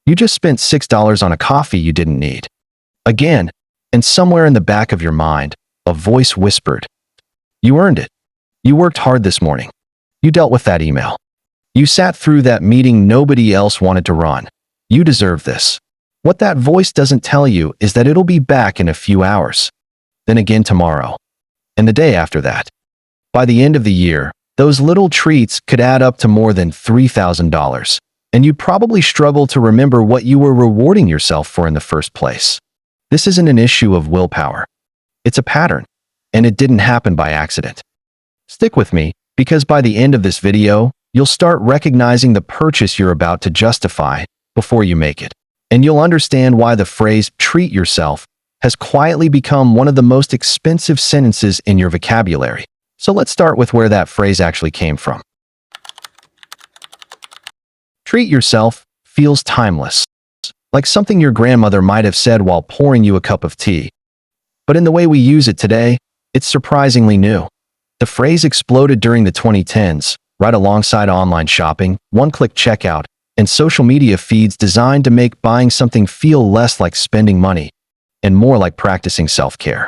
You just spent $6 on a coffee you didn't need. Again, and somewhere in the back of your mind, a voice whispered, "You earned it. You worked hard this morning. You dealt with that email. You sat through that meeting nobody else wanted to run. You deserve this." What that voice doesn't tell you is that it'll be back in a few hours, then again tomorrow, and the day after that. By the end of the year, those little treats could add up to more than $3,000, and you'd probably struggle to remember what you were rewarding yourself for in the first place. This isn't an issue of willpower. It's a pattern, and it didn't happen by accident. Stick with me, because by the end of this video, you'll start recognizing the purchase you're about to justify before you make it. And you'll understand why the phrase "treat yourself" has quietly become one of the most expensive sentences in your vocabulary. So let's start with where that phrase actually came from. Treat yourself feels timeless, like something your grandmother might have said while pouring you a cup of tea. But in the way we use it today, it's surprisingly new. The phrase exploded during the 2010s, right alongside online shopping, one-click checkout, and social media feeds designed to make buying something feel less like spending money and more like practicing self-care.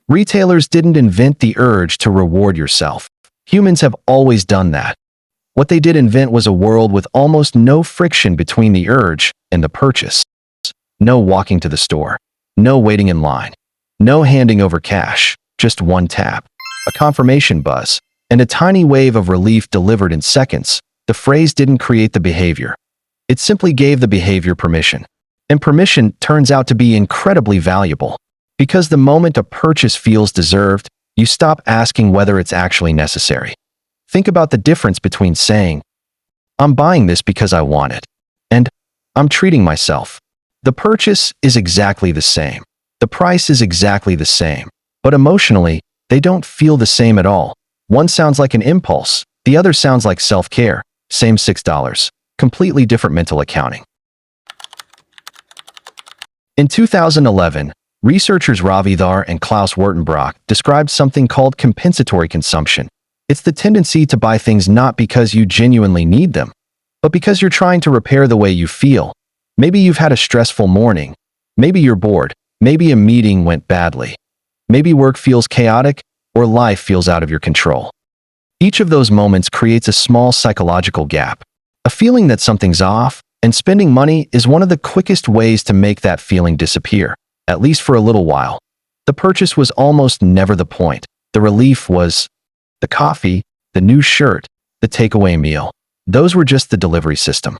Retailers didn't invent the urge to reward yourself. Humans have always done that. What they did invent was a world with almost no friction between the urge and the purchase. No walking to the store, no waiting in line, no handing over cash, just one tap, a confirmation buzz, and a tiny wave of relief delivered in seconds. The phrase didn't create the behavior. It simply gave the behavior permission. And permission turns out to be incredibly valuable. Because the moment a purchase feels deserved, you stop asking whether it's actually necessary. Think about the difference between saying, "I'm buying this because I want it," and "I'm treating myself." The purchase is exactly the same. The price is exactly the same. But emotionally, they don't feel the same at all. One sounds like an impulse. The other sounds like self-care. Same $6. Completely different mental accounting. In 2011, researchers Ravi Dhar and Klaus Wertenbrock described something called compensatory consumption. It's the tendency to buy things not because you genuinely need them, but because you're trying to repair the way you feel. Maybe you've had a stressful morning. Maybe you're bored. Maybe a meeting went badly. Maybe work feels chaotic, or life feels out of your control. Each of those moments creates a small psychological gap, a feeling that something's off, and spending money is one of the quickest ways to make that feeling disappear, at least for a little while. The purchase was almost never the point. The relief was the coffee, the new shirt, the takeaway meal. Those were just the delivery system.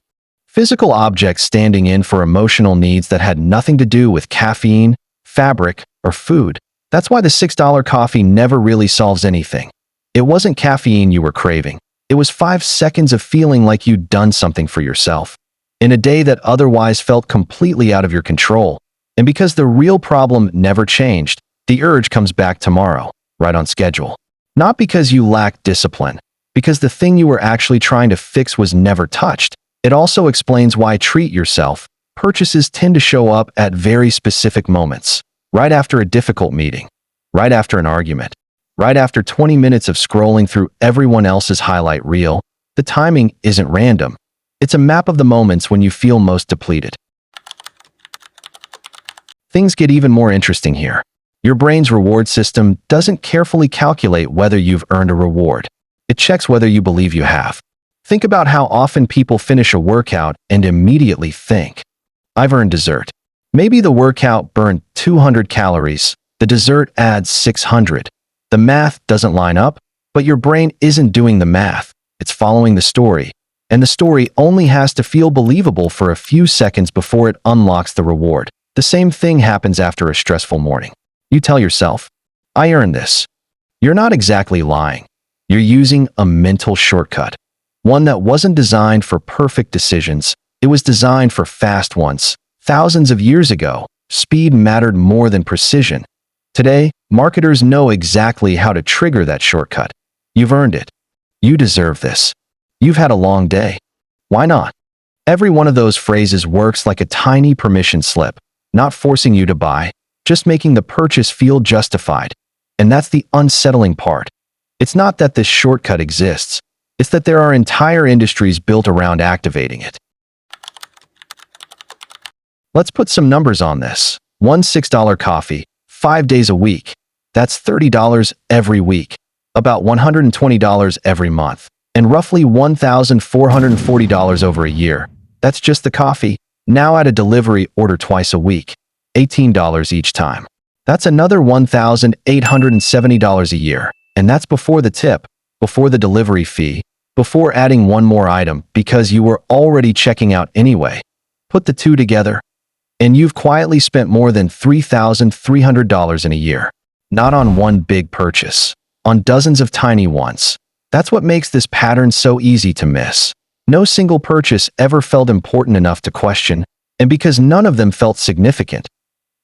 Physical objects standing in for emotional needs that had nothing to do with caffeine, fabric, or food. That's why the $6 coffee never really solves anything. It wasn't caffeine you were craving. It was 5 seconds of feeling like you'd done something for yourself in a day that otherwise felt completely out of your control. And because the real problem never changed, the urge comes back tomorrow, right on schedule. Not because you lacked discipline, because the thing you were actually trying to fix was never touched. It also explains why treat yourself purchases tend to show up at very specific moments. Right after a difficult meeting, right after an argument, right after 20 minutes of scrolling through everyone else's highlight reel. The timing isn't random. It's a map of the moments when you feel most depleted. Things get even more interesting here. Your brain's reward system doesn't carefully calculate whether you've earned a reward. It checks whether you believe you have. Think about how often people finish a workout and immediately think, "I've earned dessert." Maybe the workout burned 200 calories, the dessert adds 600. The math doesn't line up, but your brain isn't doing the math. It's following the story, and the story only has to feel believable for a few seconds before it unlocks the reward. The same thing happens after a stressful morning. You tell yourself, "I earned this." You're not exactly lying. You're using a mental shortcut, one that wasn't designed for perfect decisions. It was designed for fast ones. Thousands of years ago, speed mattered more than precision. Today, marketers know exactly how to trigger that shortcut. You've earned it. You deserve this. You've had a long day. Why not? Every one of those phrases works like a tiny permission slip, not forcing you to buy, just making the purchase feel justified. And that's the unsettling part. It's not that this shortcut exists. It's that there are entire industries built around activating it. Let's put some numbers on this. One $6 coffee, 5 days a week. That's $30 every week, about $120 every month, and roughly $1,440 over a year. That's just the coffee. Now add a delivery order twice a week, $18 each time. That's another $1,870 a year, and that's before the tip, before the delivery fee, before adding one more item because you were already checking out anyway. Put the two together, and you've quietly spent more than $3,300 in a year. Not on one big purchase, on dozens of tiny ones. That's what makes this pattern so easy to miss. No single purchase ever felt important enough to question, and because none of them felt significant,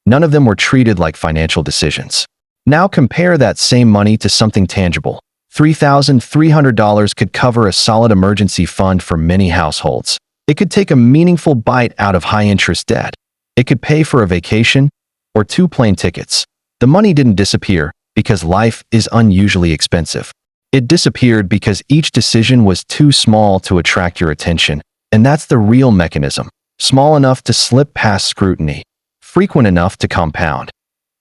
none of them were treated like financial decisions. Now compare that same money to something tangible. $3,300 could cover a solid emergency fund for many households. It could take a meaningful bite out of high-interest debt. It could pay for a vacation or 2 plane tickets. The money didn't disappear because life is unusually expensive. It disappeared because each decision was too small to attract your attention, and that's the real mechanism. Small enough to slip past scrutiny, frequent enough to compound.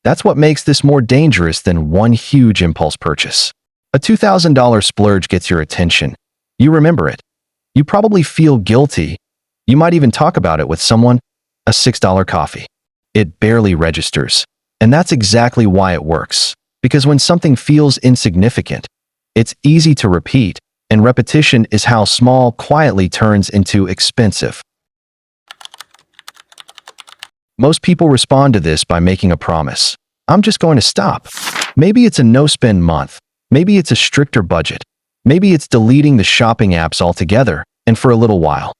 That's what makes this more dangerous than one huge impulse purchase. A $2,000 splurge gets your attention. You remember it. You probably feel guilty. You might even talk about it with someone. A $6 coffee. It barely registers. And that's exactly why it works. Because when something feels insignificant, it's easy to repeat, and repetition is how small quietly turns into expensive. Most people respond to this by making a promise. I'm just going to stop. Maybe it's a no-spend month. Maybe it's a stricter budget. Maybe it's deleting the shopping apps altogether, and for a little while.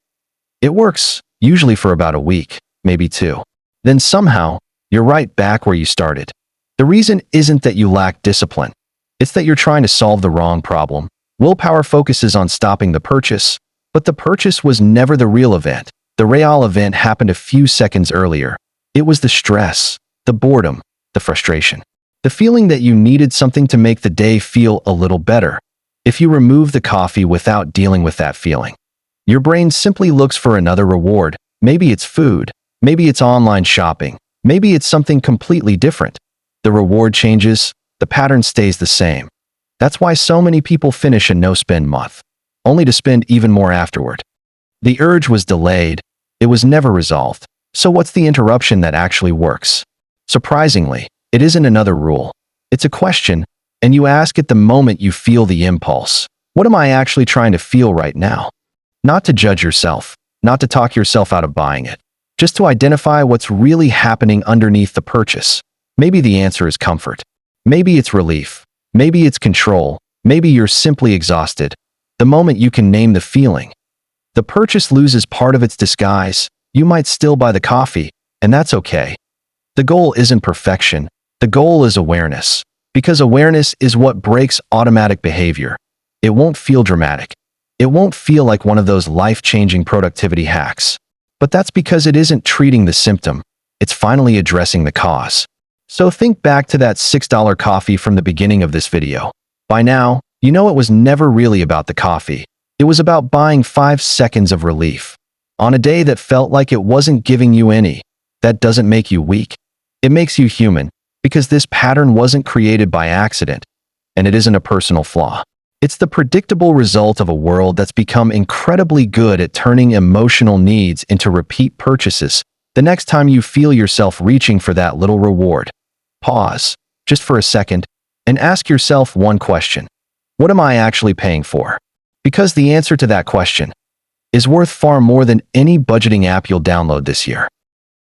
It works, usually for about a week, maybe 2. Then somehow, you're right back where you started. The reason isn't that you lack discipline. It's that you're trying to solve the wrong problem. Willpower focuses on stopping the purchase, but the purchase was never the real event. The real event happened a few seconds earlier. It was the stress, the boredom, the frustration. The feeling that you needed something to make the day feel a little better. If you remove the coffee without dealing with that feeling, your brain simply looks for another reward. Maybe it's food. Maybe it's online shopping. Maybe it's something completely different. The reward changes. The pattern stays the same. That's why so many people finish a no-spend month, only to spend even more afterward. The urge was delayed. It was never resolved. So what's the interruption that actually works? Surprisingly, it isn't another rule. It's a question, and you ask it the moment you feel the impulse. What am I actually trying to feel right now? Not to judge yourself, not to talk yourself out of buying it, just to identify what's really happening underneath the purchase. Maybe the answer is comfort. Maybe it's relief. Maybe it's control. Maybe you're simply exhausted. The moment you can name the feeling, the purchase loses part of its disguise. You might still buy the coffee, and that's okay. The goal isn't perfection. The goal is awareness. Because awareness is what breaks automatic behavior. It won't feel dramatic. It won't feel like one of those life-changing productivity hacks. But that's because it isn't treating the symptom. It's finally addressing the cause. So think back to that $6 coffee from the beginning of this video. By now, you know it was never really about the coffee. It was about buying 5 seconds of relief. On a day that felt like it wasn't giving you any. That doesn't make you weak. It makes you human, because this pattern wasn't created by accident, and it isn't a personal flaw. It's the predictable result of a world that's become incredibly good at turning emotional needs into repeat purchases. The next time you feel yourself reaching for that little reward, pause, just for a second, and ask yourself one question. What am I actually paying for? Because the answer to that question is worth far more than any budgeting app you'll download this year.